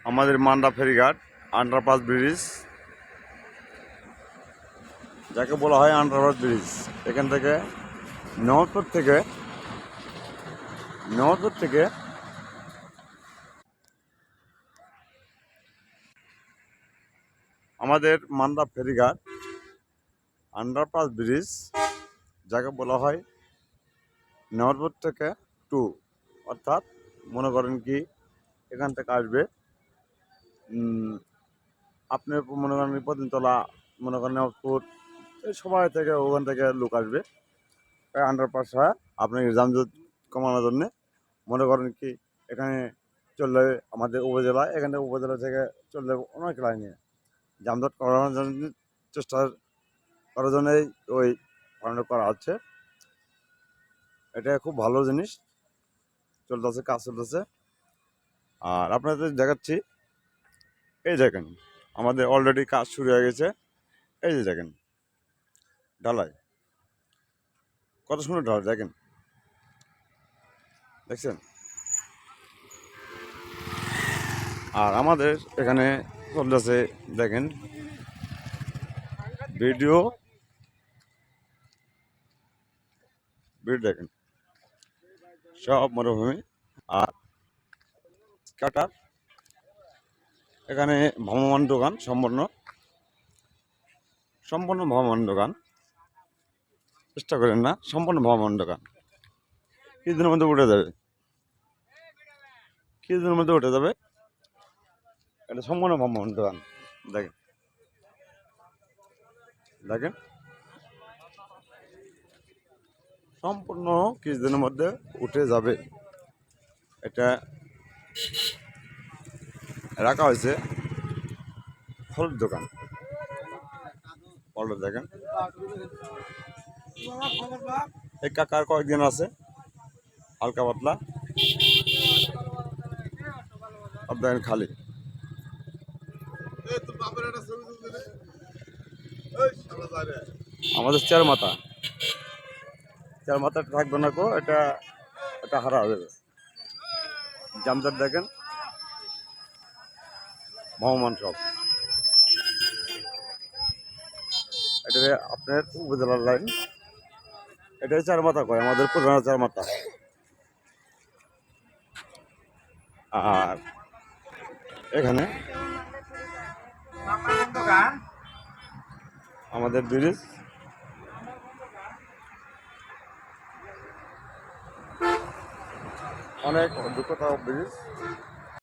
আমাদের মান্ডা ফেরিঘাট underpass bridge, যাকে বলা হয় আন্ডারপাস ব্রিজ। এখান থেকে নেওয়াজপুর থেকে আমাদের মান্ডা ফেরিঘাট আন্ডারপাস ব্রিজ, যাকে বলা হয় নেওয়াজপুর থেকে টু, অর্থাৎ মনে করেন কি এখান থেকে আসবে আপনি মনে করেন পতিনতলা, মনে করেন নেওয়াজপুর, এই সবাই থেকে ওখান থেকে লোক আসবে আন্ডারপাস হয় আপনার যানজট কমানোর জন্যে। মনে করেন কি এখানে চললে আমাদের উপজেলা, এখানে উপজেলা থেকে চললে অনেক লাইনে যানজট করানোর জন্য চেষ্টা করার জন্যই ওই কারণটা করা হচ্ছে। এটা খুব ভালো জিনিস চলতেছে, কাজ চলতেছে। আর আপনাদের দেখাচ্ছি, এই দেখেন আমাদের অলরেডি কাজ শুরু হয়ে গেছে। এই যে দেখেন ঢালাই, কত সুন্দর ঢালাই দেখেন, দেখছেন। আর আমাদের এখানে চলতেছে দেখেন ভিডিও দেখেন, সব মরুভূমি আর কাটার। এখানে ভ্রাম্যমাণ দোকান, সম্পূর্ণ ভ্রাম্যমাণ দোকান, চেষ্টা করেন না, সম্পূর্ণ ভ্রাম্যমাণ দোকান। কিছুদিনের মধ্যে উঠে যাবে, এটা সম্পূর্ণ ভ্রাম্যমাণ দোকান। দেখেন দেখেন সম্পূর্ণ কিছুদিনের মধ্যে উঠে যাবে। এটা রাখা হয়েছে ফলের দোকান, ফলের দেখেন। এই কাকার কয়েকদিন আছে হালকা পাতলা, সব দেখেন খালি। আমাদের চার মাথা থাকবে না গো, এটা হারা যাবে। জামদার দেখেন ভ্রাম্যমাণ সব, এটা আপনার উপজেলার লাইন। এটাই চার মাথা কয় আমাদের পুরানো চার মাথা। আর এখানে আমাদের ব্রিজ, অনেক অভিজ্ঞতা ব্রিজ।